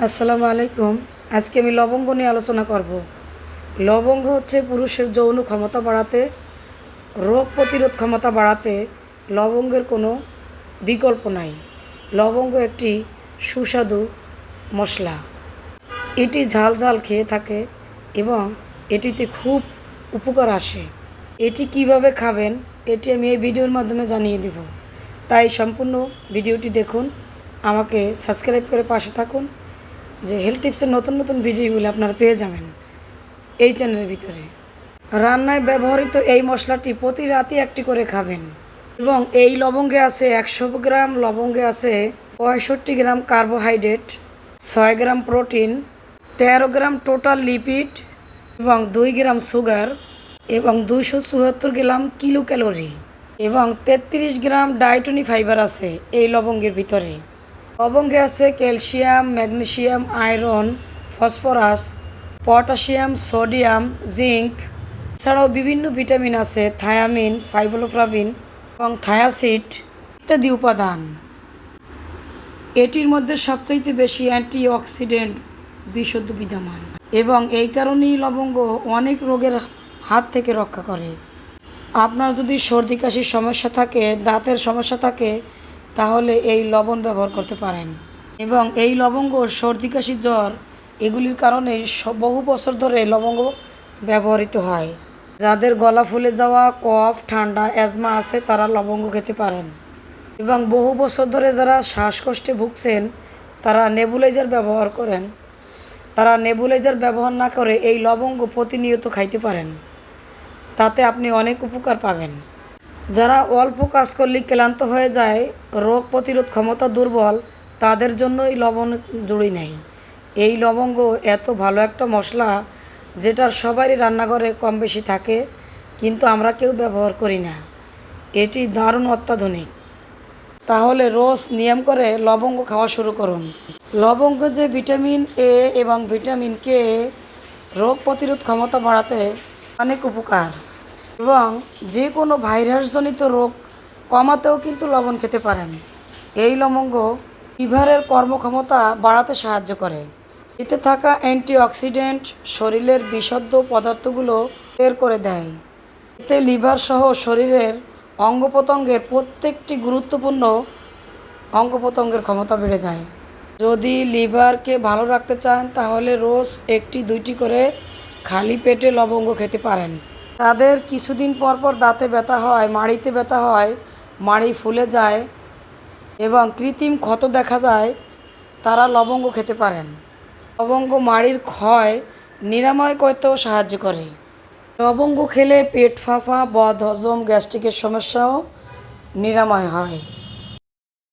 আসসালামু আলাইকুম। আজকে আমি লবঙ্গ নিয়ে আলোচনা করব। লবঙ্গ হচ্ছে পুরুষের যৌন ক্ষমতা বাড়াতে, রোগ প্রতিরোধ ক্ষমতা বাড়াতে লবঙ্গের কোনো বিকল্প নাই। লবঙ্গ একটি সুস্বাদু মশলা। এটি ঝাল ঝাল খেয়ে থাকে এবং এটিতে খুব উপকার আসে। এটি কিভাবে খাবেন এটি আমি এই ভিডিওর মাধ্যমে জানিয়ে দেব। তাই সম্পূর্ণ ভিডিওটি দেখুন, আমাকে সাবস্ক্রাইব করে পাশে থাকুন, যে হেলথ টিপসের নতুন নতুন ভিডিওগুলো আপনারা পেয়ে যাবেন এই চ্যানেলের ভিতরে। রান্নায় ব্যবহৃত এই মশলাটি প্রতি রাতে একটি করে খাবেন এবং এই লবঙ্গে আছে 100 গ্রাম লবঙ্গে আছে 65 গ্রাম কার্বোহাইড্রেট, 6 গ্রাম প্রোটিন, 13 গ্রাম টোটাল লিপিড এবং 2 গ্রাম সুগার এবং 274 গ্রাম কিলো ক্যালোরি এবং 33 গ্রাম ডায়েটরি ফাইবার আছে এই লবঙ্গের ভিতরে। লবঙ্গে আছে calcium, magnesium, iron, phosphorus, potassium, sodium, zinc. এছাড়াও বিভিন্ন ভিটামিন আছে, থায়ামিন, ফাইব্রোফ্লাভিন এবং থায়াসিড ইত্যাদি উপাদান। এটির মধ্যে সবচাইতে বেশি অ্যান্টিঅক্সিডেন্ট বিশুদ্ধ বিদ্যমান এবং এই কারণেই লবঙ্গ অনেক রোগের হাত থেকে রক্ষা করে। আপনার যদি সর্দি কাশির সমস্যা থাকে, দাঁতের সমস্যা থাকে, তাহলে এই লবণ ব্যবহার করতে পারেন এবং এই লবঙ্গ সর্দি কাশি, জ্বর এগুলির কারণে বহু বছর ধরে লবঙ্গ ব্যবহৃত হয়। যাদের গলা ফুলে যাওয়া, কফ, ঠান্ডা, অ্যাজমা আছে তারা লবঙ্গ খেতে পারেন এবং বহু বছর ধরে যারা শ্বাসকষ্টে ভুগছেন তারা নেবুলাইজার ব্যবহার করেন, তারা নেবুলাইজার ব্যবহার না করে এই লবঙ্গ প্রতিনিয়ত খাইতে পারেন, তাতে আপনি অনেক উপকার পাবেন। যারা অল্প কাজ করলে ক্লান্ত হয়ে যায়, রোগ প্রতিরোধ ক্ষমতা দুর্বল, তাদের জন্য এই লবণ জুড়ি নেই। এই লবঙ্গ এত ভালো একটা মশলা যেটার সবারই রান্নাঘরে কম বেশি থাকে, কিন্তু আমরা কেউ ব্যবহার করি না। এটি দারুণ অত্যাধুনিক। তাহলে রোজ নিয়ম করে লবঙ্গ খাওয়া শুরু করুন। লবঙ্গ যে ভিটামিন এ এবং ভিটামিন কে রোগ প্রতিরোধ ক্ষমতা বাড়াতে অনেক উপকার এবং যে কোনো ভাইরাসজনিত রোগ কমাতেও কিন্তু লবণ খেতে পারেন। এই লবঙ্গ লিভারের কর্মক্ষমতা বাড়াতে সাহায্য করে। এতে থাকা অ্যান্টিঅক্সিডেন্ট শরীরের বিষাক্ত পদার্থগুলো বের করে দেয়। এতে লিভার সহ শরীরের অঙ্গ প্রত্যঙ্গের প্রত্যেকটি গুরুত্বপূর্ণ অঙ্গ প্রত্যঙ্গের ক্ষমতা বেড়ে যায়। যদি লিভারকে ভালো রাখতে চান তাহলে রোজ 1-2টি করে খালি পেটে লবঙ্গ খেতে পারেন। তাদের কিছুদিন পর পর দাঁতে ব্যথা হয়, মাড়িতে ব্যথা হয়, মাড়ি ফুলে যায় এবং কৃত্রিম ক্ষত দেখা যায়, তারা লবঙ্গ খেতে পারেন। লবঙ্গ মাড়ির ক্ষয় নিরাময় করতেও সাহায্য করে। লবঙ্গ খেলে পেট ফাঁপা, বদহজম, গ্যাস্ট্রিকের সমস্যাও নিরাময় হয়।